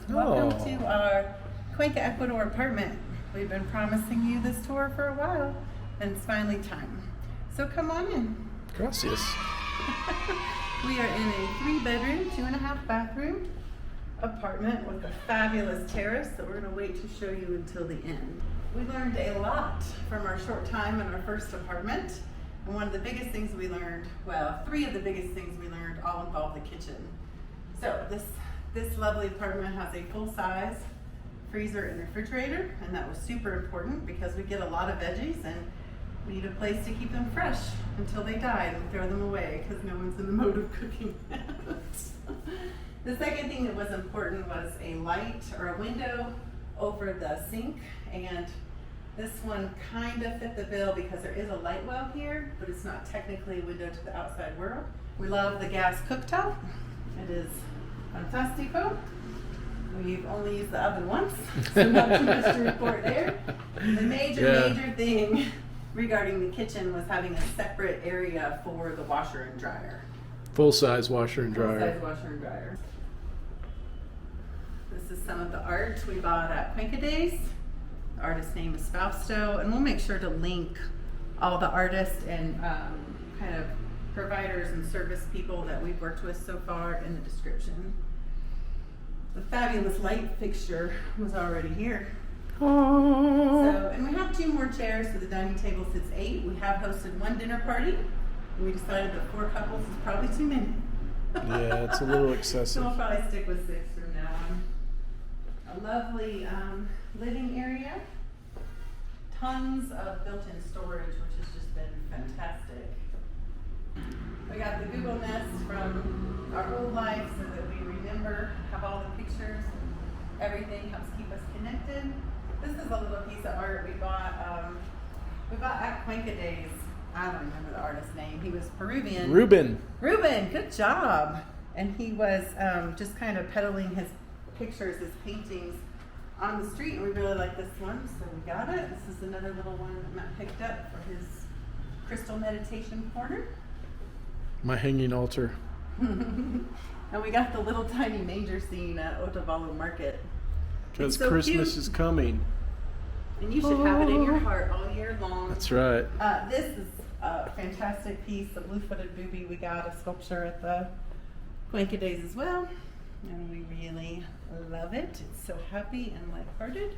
Welcome to our Cuenca, Ecuador apartment. We've been promising you this tour for a while, and it's finally time. So come on in. Gracias. We are in a 3-bedroom, 2.5 bathroom apartment with a fabulous terrace that we're going to wait to show you until the end. We learned a lot from our short time in our first apartment. And one of the biggest things we learned, well, 3 of the biggest things we learned all involve the kitchen. So this lovely apartment has a full-size freezer and refrigerator, and that was super important because we get a lot of veggies and we need a place to keep them fresh until they die and we throw them away because no one's in the mode of cooking that. The second thing that was important was a light or a window over the sink, and this one kind of fit the bill because there is a light well here, but it's not technically a window to the outside world. We love the gas cooktop. It is fantastico. We've only used the oven once, so not too much to report there. The major thing regarding the kitchen was having a separate area for the washer and dryer. Full-size washer and dryer. Full-size washer and dryer. This is some of the art we bought at Cuenca Days. The artist's name is Fausto, and we'll make sure to link all the artists and kind of providers and service people that we've worked with so far in the description. The fabulous light fixture was already here. So, and we have 2 more chairs, so the dining table sits 8. We have hosted 1 dinner party, and we decided that 4 couples is probably too many. Yeah, it's a little excessive. So we'll probably stick with 6 from now on. A lovely living area. Tons of built-in storage, which has just been fantastic. We got the Google Nest from our old life so that we remember, have all the pictures, everything helps keep us connected. This is a little piece of art we bought at Cuenca Days. I don't remember the artist's name. He was Peruvian. Ruben, good job. And he was just kind of peddling his pictures, his paintings on the street, and we really like this one, so we got it. This is another little one that Matt picked up for his crystal meditation corner. my hanging altar. And we got the little tiny manger scene at Otavalo Market. Because so Christmas cute. is coming. And you should have it in your heart all year long. That's right. This is a fantastic piece, the blue-footed booby. We got a sculpture at the Cuenca Days as well, and we really love it. It's so happy and lighthearted.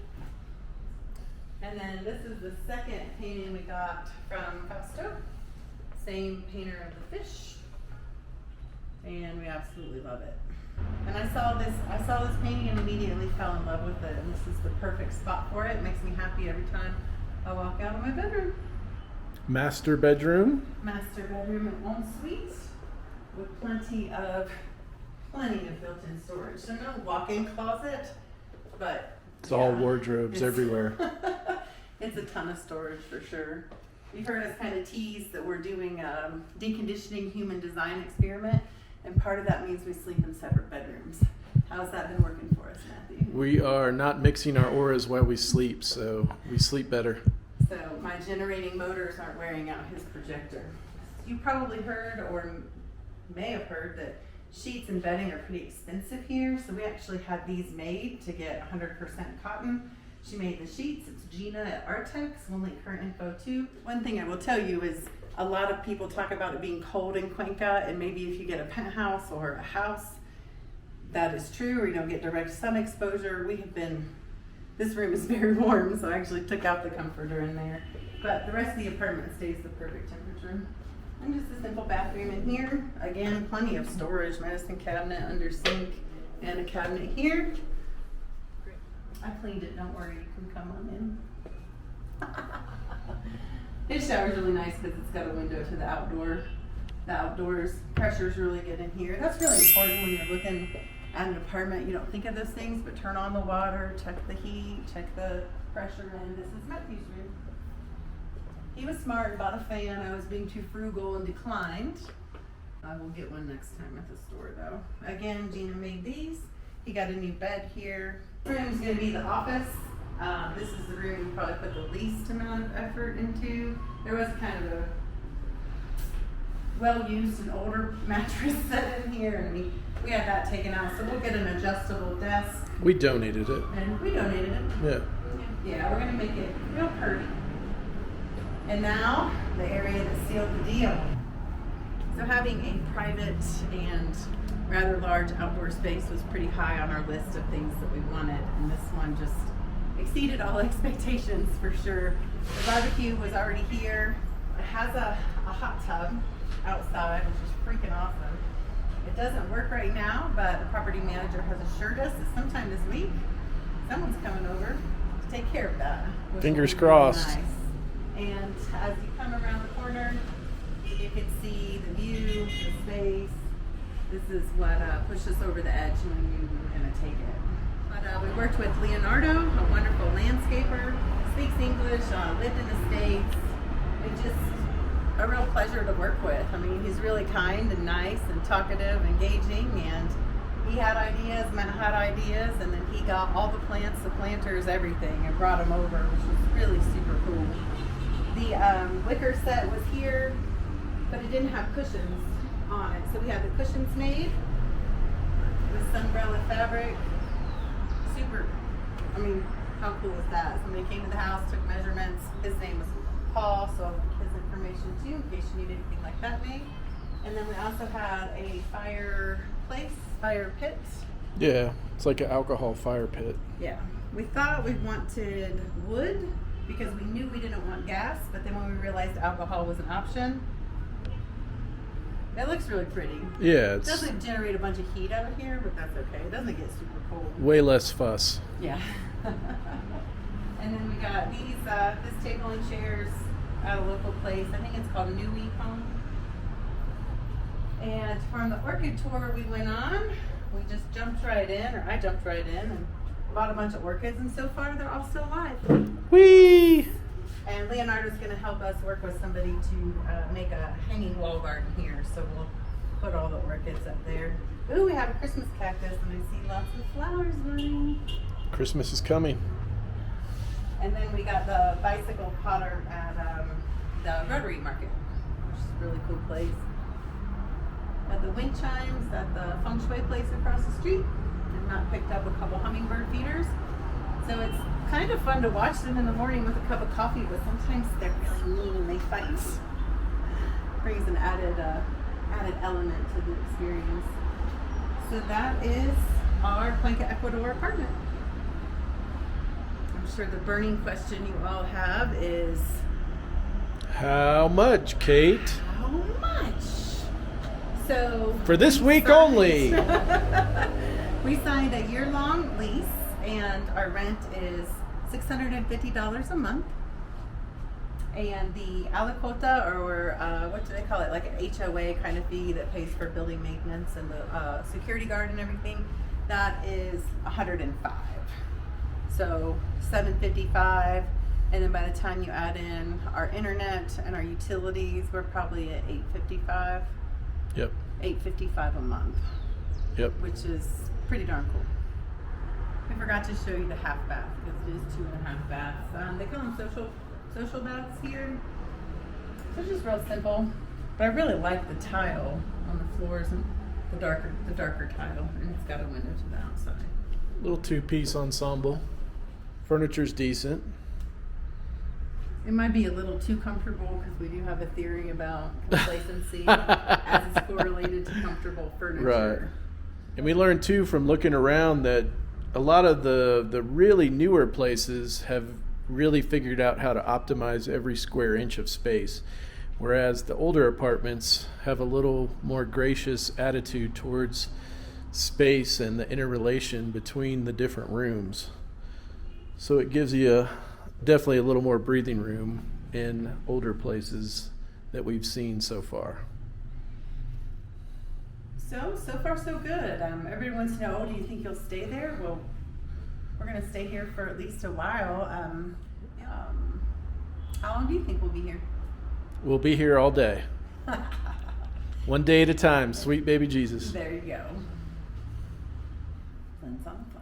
And then this is the second painting we got from Fausto, same painter of the fish, and we absolutely love it. And I saw this painting and immediately fell in love with it, and this is the perfect spot for it. It makes me happy every time I walk out of my bedroom. Master bedroom. Master bedroom and ensuite with plenty of built-in storage. So no walk-in closet, but It's all wardrobes everywhere. It's a ton of storage for sure. You've heard us kind of tease that we're doing a deconditioning human design experiment, and part of that means we sleep in separate bedrooms. How's that been working for us, Matthew? We are not mixing our auras while we sleep, so we sleep better. So my generating motors aren't wearing out his projector. You probably heard or may have heard that sheets and bedding are pretty expensive here, so we actually had these made to get 100% cotton. She made the sheets. It's Gina at Artex. We'll link her info too. One thing I will tell you is a lot of people talk about it being cold in Cuenca, and maybe if you get a penthouse or a house, that is true, or you don't get direct sun exposure. This room is very warm, so I actually took out the comforter in there. But the rest of the apartment stays the perfect temperature. And just a simple bathroom in here. Again, plenty of storage, medicine cabinet under sink, and a cabinet here. I cleaned it, don't worry, you can come on in. His shower's really nice because it's got a window to the outdoors. Pressure's really good in here. That's really important when you're looking at an apartment. You don't think of those things, but turn on the water, check the heat, check the pressure in. This is Matthew's room. He was smart and bought a fan. I was being too frugal and declined. I will get one next time at the store though. Again, Gina made these. He got a new bed here. This room's gonna be the office. This is the room we probably put the least amount of effort into. There was kind of a well-used and older mattress set in here, and we had that taken out, so we'll get an adjustable desk. We donated it. And we donated it. Yeah. Yeah, we're gonna make it real pretty. And now, the area that sealed the deal. So having a private and rather large outdoor space was pretty high on our list of things that we wanted, and this one just exceeded all expectations for sure. The barbecue was already here. It has a hot tub outside, which is freaking awesome. It doesn't work right now, but the property manager has assured us that sometime this week, someone's coming over to take care of that. Which Fingers will be really crossed. nice. And as you come around the corner, you can see the view, the space. This is what pushed us over the edge when we knew we were going to take it. But we worked with Leonardo, a wonderful landscaper, speaks English, lived in the States. It's just a real pleasure to work with. I mean, he's really kind and nice and talkative, engaging, and he had ideas, Matt had ideas, and then he got all the plants, the planters, everything, and brought them over, which was really super cool. The wicker set was here, but it didn't have cushions on it. So we had the cushions made with sunbrella fabric. Super, I mean, how cool is that? Somebody came to the house, took measurements. His name was Paul, so his information too, in case you need anything like that made. And then we also had a fire pit. Yeah, it's like an alcohol fire pit. Yeah. We thought we wanted wood because we knew we didn't want gas, but then when we realized alcohol was an option, it looks really pretty. Yeah, It it's doesn't generate a bunch of heat out of here, but that's okay. It doesn't get super cold. way less fuss. Yeah. And then we got these, this table and chairs at a local place. I think it's called Nui Home. And from the orchid tour we went on, we just jumped right in, or I jumped right in and bought a bunch of orchids, and so far they're all still alive. Whee! And Leonardo's going to help us work with somebody to make a hanging wall garden here, so we'll put all the orchids up there. Ooh, we have a Christmas cactus, and I see lots of flowers blooming. Christmas is coming. And then we got the bicycle potter at the Rotary Market, which is a really cool place. Got the wind chimes at the feng shui place across the street. And Matt picked up a couple hummingbird feeders. So it's kind of fun to watch them in the morning with a cup of coffee, but sometimes they're really mean and they fight. Brings an added element to the experience. So that is our Cuenca, Ecuador apartment. I'm sure the burning question you all have is, How much, Kate? how much? So For this we week signed- only. We signed a year-long lease, and our rent is $650 a month. And the aliquota, or what do they call it, like an HOA kind of fee that pays for building maintenance and the security guard and everything, that is $105. So $755, and then by the time you add in our internet and our utilities, we're probably at $855. Yep. $855 a month, Yep. which is pretty darn cool. We forgot to show you the half bath because it is 2.5 baths. They call them social baths here. So it's just real simple, but I really like the tile on the floors and the darker tile, and it's got a window to the outside. Little two-piece ensemble. Furniture's decent. It might be a little too comfortable because we do have a theory about complacency as it's correlated to comfortable furniture. Right. And we learned too from looking around that a lot of the really newer places have really figured out how to optimize every square inch of space, whereas the older apartments have a little more gracious attitude towards space and the interrelation between the different rooms. So it gives you definitely a little more breathing room in older places that we've seen so far. So far so good. Everybody wants to know, oh, do you think you'll stay there? Well, we're going to stay here for at least a while. How long do you think we'll be here? We'll be here all day. One day at a time, sweet baby Jesus. There you go. Flynn's on the fly.